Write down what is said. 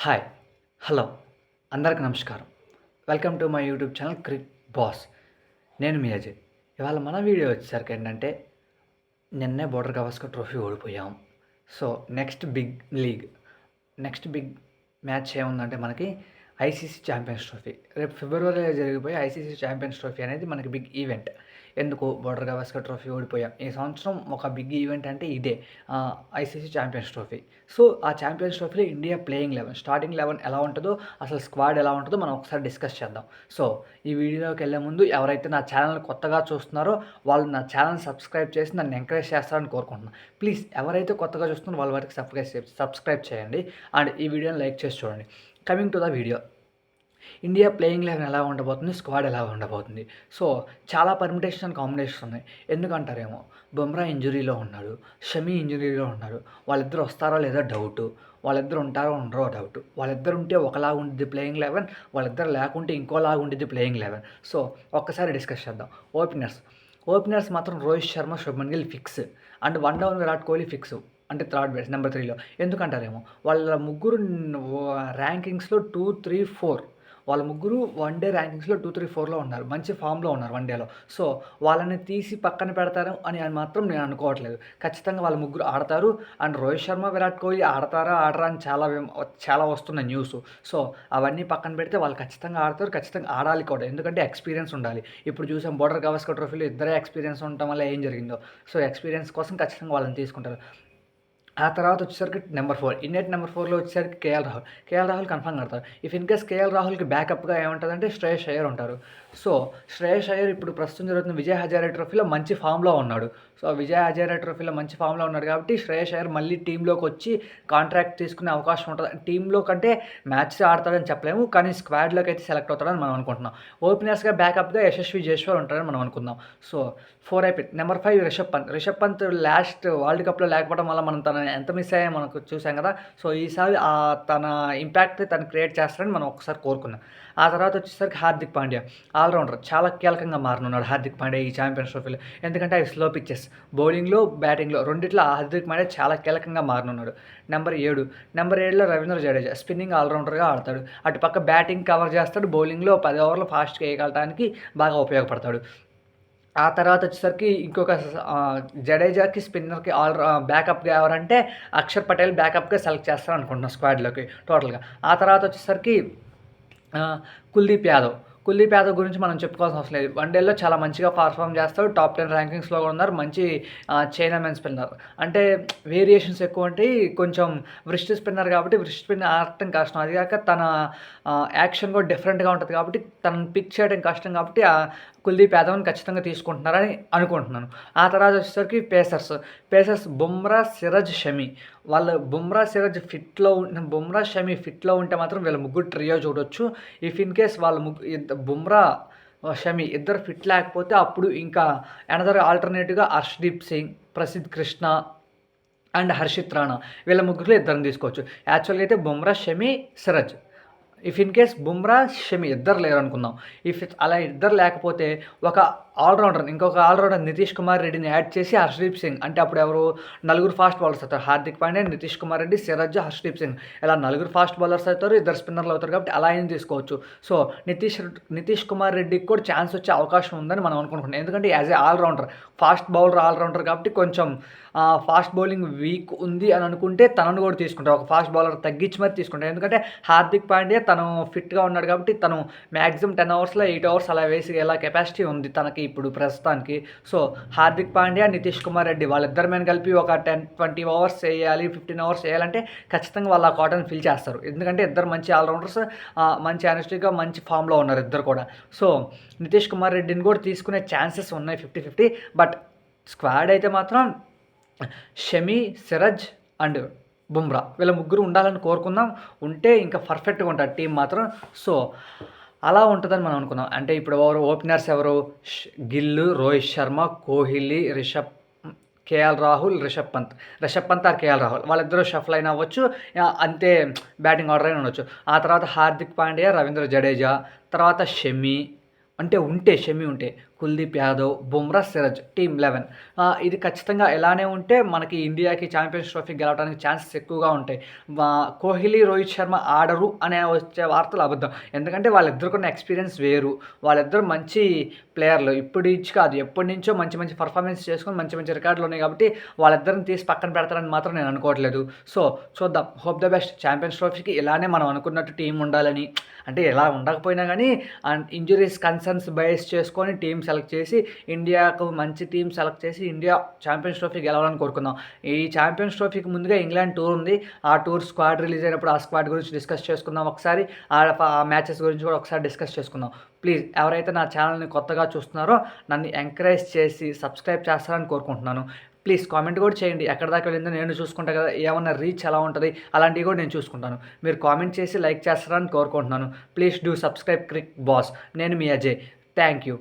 Hi hello అందరికి నమస్కారం. Welcome to my YouTube channel cric boss. నేను మీ అజయ్. ఇవాళ మన వీడియో వచ్చేసరికి ఏంటంటే నిన్నే బోర్డర్ గవాస్కర్ ట్రోఫీ ఓడిపోయాం. సో నెక్స్ట్ బిగ్ మ్యాచ్ ఏముందంటే మనకి ఐసీసీ ఛాంపియన్స్ ట్రోఫీ. రేపు ఫిబ్రవరిలో జరిగిపోయే ఐసీసీ ఛాంపియన్స్ ట్రోఫీ అనేది మనకి బిగ్ ఈవెంట్. ఎందుకు బోర్డర్ గవాస్కర్ ట్రోఫీ ఓడిపోయాం. ఈ సంవత్సరం ఒక బిగ్ ఈవెంట్ అంటే ఇదే, ఐసీసీ ఛాంపియన్స్ ట్రోఫీ. సో ఆ ఛాంపియన్స్ ట్రోఫీలో ఇండియా ప్లేయింగ్ 11 స్టార్టింగ్ 11 ఎలా ఉంటుందో, అసలు స్క్వాడ్ ఎలా ఉంటుందో మనం ఒకసారి డిస్కస్ చేద్దాం. సో ఈ వీడియోలోకి వెళ్ళే ముందు ఎవరైతే నా ఛానల్ కొత్తగా చూస్తున్నారో వాళ్ళు నా ఛానల్ సబ్స్క్రైబ్ చేసి నన్ను ఎంకరేజ్ చేస్తారని కోరుకుంటున్నాను. ప్లీజ్ ఎవరైతే కొత్తగా చూస్తున్నారో వాళ్ళ వరకు సబ్స్క్రైబ్ చేయండి అండ్ ఈ వీడియోని లైక్ చేసి చూడండి. Coming to the video, India playing 11 ఎలా ఉండబోతుంది, స్క్వాడ్ ఎలా ఉండబోతుంది. సో చాలా పర్మిటేషన్ అండ్ కాంబినేషన్స్ ఉన్నాయి. ఎందుకంటారేమో, బుమ్రా ఇంజురీలో ఉన్నాడు, షమీ ఇంజురీలో ఉన్నారు. వాళ్ళిద్దరు వస్తారో లేదో డౌటు, వాళ్ళిద్దరు ఉంటారో ఉండరో డౌట్. వాళ్ళిద్దరు ఉంటే ఒకలాగా ఉంటుంది ప్లేయింగ్ 11, వాళ్ళిద్దరు లేకుంటే ఇంకోలాగా ఉంటుంది ప్లేయింగ్ 11. సో ఒక్కసారి డిస్కస్ చేద్దాం. ఓపెనర్స్ మాత్రం Rohit Sharma, Shubman Gill fix and one down Virat Kohli fix. అంటే థర్డ్ బేస్ నెంబర్ 3లో. ఎందుకంటారేమో, వాళ్ళ ముగ్గురు ర్యాంకింగ్స్లో 2, 3, 4 వాళ్ళ ముగ్గురు వన్డే ర్యాంకింగ్స్లో 2, 3, 4లో ఉన్నారు. మంచి ఫామ్లో ఉన్నారు వన్డేలో. సో వాళ్ళని తీసి పక్కన పెడతారు అని మాత్రం నేను అనుకోవట్లేదు. ఖచ్చితంగా వాళ్ళ ముగ్గురు ఆడతారు. అండ్ రోహిత్ శర్మ, విరాట్ కోహ్లీ ఆడతారా అని చాలా వస్తున్న న్యూస్. సో అవన్నీ పక్కన పెడితే వాళ్ళు ఖచ్చితంగా ఆడతారు, ఖచ్చితంగా ఆడాలి కూడా. ఎందుకంటే ఎక్స్పీరియన్స్ ఉండాలి. ఇప్పుడు చూసాం బోర్డర్ గవాస్కర్ ట్రోఫీలో ఇద్దరే ఎక్స్పీరియన్స్ ఉండటం వల్ల ఏం జరిగిందో. సో ఎక్స్పీరియన్స్ కోసం ఖచ్చితంగా వాళ్ళని తీసుకుంటారు. ఆ తర్వాత వచ్చేసరికి నెంబర్ 4, ఇండియన్ నెంబర్ 4లో వచ్చేసరికి కేఎల్ రాహుల్ కన్ఫర్మ్ ఆడతారు. ఇఫ్ ఇన్ కేస్ కేఎల్ రాహుల్కి బ్యాకప్గా ఏముంటుందంటే శ్రేయస్ అయ్యర్ ఉంటారు. సో శ్రేయస్ అయ్యర్ ఇప్పుడు ప్రస్తుతం జరుగుతున్న విజయ్ హజారే ట్రోఫీలో మంచి ఫామ్లో ఉన్నాడు. సో విజయ్ హజారే ట్రోఫీలో మంచి ఫామ్లో ఉన్నాడు కాబట్టి శ్రేయస్ అయ్యర్ మళ్ళీ టీంలోకి వచ్చి కాంట్రాక్ట్ తీసుకునే అవకాశం ఉంటుంది. టీంలో కంటే మ్యాచ్ ఆడతాడని చెప్పలేము, కానీ స్క్వాడ్లోకి అయితే సెలెక్ట్ అవుతాడని మనం అనుకుంటున్నాం. ఓపెనర్స్గా బ్యాకప్గా యశస్వి జైస్వాల్ ఉంటారని మనం అనుకుందాం. సో 4 అయిపోయింది. Number 5 Rishabh Pant last world కప్లో లేకపోవడం వల్ల మనం తన ఎంత మిస్ అయ్యా మనకు చూసాం కదా. సో ఈసారి తన ఇంపాక్ట్ తను క్రియేట్ చేస్తారని మనం ఒకసారి కోరుకున్నాం. ఆ తర్వాత వచ్చేసరికి హార్దిక్ పాండ్యా ఆల్రౌండర్ చాలా కీలకంగా మారనున్నాడు. హార్దిక్ పాండ్యా ఈ ఛాంపియన్స్ ట్రోఫీలో, ఎందుకంటే అవి స్లో పిచ్చెస్, బౌలింగ్లో బ్యాటింగ్లో రెండిట్లో హార్దిక్ పాండ్యా చాలా కీలకంగా మారనున్నాడు. నెంబర్ 7లో రవీంద్ర జడేజా స్పిన్నింగ్ ఆల్రౌండర్గా ఆడతాడు. అటు పక్క బ్యాటింగ్ కవర్ చేస్తాడు, బౌలింగ్లో 10 ఓవర్లు ఫాస్ట్గా వేయగలటానికి బాగా ఉపయోగపడతాడు. ఆ తర్వాత వచ్చేసరికి ఇంకొక జడేజాకి స్పిన్నర్కి బ్యాకప్గా ఎవరంటే అక్షర్ పటేల్ బ్యాకప్గా సెలెక్ట్ చేస్తారు అనుకుంటున్నాను స్క్వాడ్లోకి టోటల్గా. ఆ తర్వాత వచ్చేసరికి కుల్దీప్ యాదవ్ గురించి మనం చెప్పుకోవాల్సిన అవసరం లేదు. వన్డేలో చాలా మంచిగా పర్ఫామ్ చేస్తాడు, టాప్ 10 ర్యాంకింగ్స్లో ఉన్నారు. మంచి చైనామెన్ స్పిన్నర్, అంటే వేరియేషన్స్ ఎక్కువ ఉంటాయి. కొంచెం వ్రిస్ట్ స్పిన్నర్ కాబట్టి వ్రిస్ట్ స్పిన్ ఆడటం కష్టం. అది కాక తన యాక్షన్ కూడా డిఫరెంట్గా ఉంటుంది కాబట్టి తనను పిక్ చేయడం కష్టం కాబట్టి కుల్దీప్ యాదవ్ని ఖచ్చితంగా తీసుకుంటున్నారని అనుకుంటున్నాను. ఆ తర్వాత వచ్చేసరికి పేసర్స్ బుమ్రా, సిరాజ్, షమి. వాళ్ళు బుమ్రా షమి ఫిట్లో ఉంటే మాత్రం వీళ్ళ ముగ్గురు ట్రియో చూడొచ్చు. ఇఫ్ ఇన్ కేస్ వాళ్ళ బుమ్రా, షమి ఇద్దరు ఫిట్ లేకపోతే అప్పుడు ఇంకా అనదర్ ఆల్టర్నేటివ్గా హర్షదీప్ సింగ్, ప్రసిద్ధ్ కృష్ణ అండ్ హర్షిత్ రాణా వీళ్ళ ముగ్గురులో ఇద్దరిని తీసుకోవచ్చు. యాక్చువల్గా అయితే Bumrah, Shami, Siraj. If in case Bumrah, Shami ఇద్దరు లేరు అనుకుందాం. అలా ఇద్దరు లేకపోతే ఇంకొక ఆల్రౌండర్ నితీష్ కుమార్ రెడ్డిని యాడ్ చేసి హర్షదీప్ సింగ్, అంటే అప్పుడు ఎవరు నలుగురు ఫాస్ట్ బౌలర్స్ అవుతారు. హార్దిక్ పాండ్యా, నితీష్ కుమార్ రెడ్డి, సిరాజ్, హర్షదీప్ సింగ్ ఇలా నలుగురు ఫాస్ట్ బౌలర్స్ అవుతారు, ఇద్దరు స్పిన్నర్లు అవుతారు కాబట్టి అలా అయినా తీసుకోవచ్చు. సో నితీష్ కుమార్ రెడ్డికి కూడా ఛాన్స్ వచ్చే అవకాశం ఉందని మనం అనుకుంటున్నాం. ఎందుకంటే as a all-rounder, fast all-rounder కాబట్టి కొంచెం ఫాస్ట్ బౌలింగ్ వీక్ ఉంది అని అనుకుంటే తనను కూడా తీసుకుంటారు. ఒక ఫాస్ట్ బౌలర్ తగ్గించి మరి తీసుకుంటారు. ఎందుకంటే హార్దిక్ పాండ్యా తను ఫిట్గా ఉన్నాడు కాబట్టి తను మ్యాక్సిమం 10 ఓవర్స్లో 8 ఓవర్స్ అలా వేసి ఎలా కెపాసిటీ ఉంది తనకి ఇప్పుడు ప్రస్తుతానికి. సో హార్దిక్ పాండ్యా, నితీష్ కుమార్ రెడ్డి వాళ్ళిద్దరి మీద కలిపి ఒక 10-20 ఓవర్స్ వేయాలి, 15 ఓవర్స్ వేయాలంటే ఖచ్చితంగా వాళ్ళ కాటన్ ఫిల్ చేస్తారు. ఎందుకంటే ఇద్దరు మంచి ఆల్రౌండర్స్, మంచి అనస్టిక్గా మంచి ఫామ్లో ఉన్నారు ఇద్దరు కూడా. సో నితీష్ కుమార్ రెడ్డిని కూడా తీసుకునే ఛాన్సెస్ ఉన్నాయి 50-50. బట్ స్క్వాడ్ అయితే మాత్రం షమి, సిరాజ్ అండ్ బుమ్రా వీళ్ళ ముగ్గురు ఉండాలని కోరుకుందాం. ఉంటే ఇంకా పర్ఫెక్ట్గా ఉంటుంది టీం మాత్రం. సో అలా ఉంటుందని మనం అనుకున్నాం. అంటే ఇప్పుడు ఓపెనర్స్ ఎవరు, గిల్, రోహిత్ శర్మ, కోహ్లీ, కేఎల్ రాహుల్, రిషబ్ పంత్ ఆర్ కేఎల్ రాహుల్ వాళ్ళిద్దరూ షఫల్ అయినా అవ్వచ్చు, అంతే బ్యాటింగ్ ఆర్డర్ అయినా ఉండొచ్చు. ఆ తర్వాత హార్దిక్ పాండ్యా, రవీంద్ర జడేజా, తర్వాత షమి ఉంటే కుల్దీప్ యాదవ్, బుమ్రా, సిరాజ్ టీమ్ 11. ఇది ఖచ్చితంగా ఇలానే ఉంటే మనకి ఇండియాకి ఛాంపియన్స్ ట్రోఫీ గెలవడానికి ఛాన్సెస్ ఎక్కువగా ఉంటాయి. కోహ్లీ, రోహిత్ శర్మ ఆడరు అనే వచ్చే వార్తలు అబద్ధం. ఎందుకంటే వాళ్ళిద్దరికున్న ఎక్స్పీరియన్స్ వేరు. వాళ్ళిద్దరు మంచి ప్లేయర్లు. ఇప్పుడు నుంచి కాదు, ఎప్పటి నుంచో మంచి మంచి పర్ఫార్మెన్స్ చేసుకొని మంచి మంచి రికార్డులు ఉన్నాయి కాబట్టి వాళ్ళిద్దరిని తీసి పక్కన పెడతారని మాత్రం నేను అనుకోవట్లేదు. సో చూద్దాం. Hope the best. ఛాంపియన్స్ ట్రోఫీకి ఇలానే మనం అనుకున్నట్టు టీం ఉండాలని, అంటే ఇలా ఉండకపోయినా కానీ ఇంజురీస్ కన్సర్న్స్ బేస్ చేసుకొని టీం సెలెక్ట్ చేసి ఇండియాకు మంచి టీం సెలెక్ట్ చేసి ఇండియా ఛాంపియన్స్ ట్రోఫీ గెలవాలని కోరుకుందాం. ఈ ఛాంపియన్స్ ట్రోఫీకి ముందుగా ఇంగ్లాండ్ టూర్ ఉంది. ఆ టూర్ స్క్వాడ్ రిలీజ్ అయినప్పుడు ఆ స్క్వాడ్ గురించి డిస్కస్ చేసుకుందాం ఒకసారి. ఆ మ్యాచెస్ గురించి కూడా ఒకసారి డిస్కస్ చేసుకుందాం. ప్లీజ్ ఎవరైతే నా ఛానల్ని కొత్తగా చూస్తున్నారో నన్ను ఎంకరేజ్ చేసి సబ్స్క్రైబ్ చేస్తారని కోరుకుంటున్నాను. ప్లీజ్ కామెంట్ కూడా చేయండి. ఎక్కడ దాకా వెళ్ళిందో నేను చూసుకుంటా కదా, ఏమన్నా రీచ్ ఎలా ఉంటుంది అలాంటివి కూడా నేను చూసుకుంటాను. మీరు కామెంట్ చేసి లైక్ చేస్తారని కోరుకుంటున్నాను. Please do subscribe Crick boss. నేను మీ అజయ్. Thank you.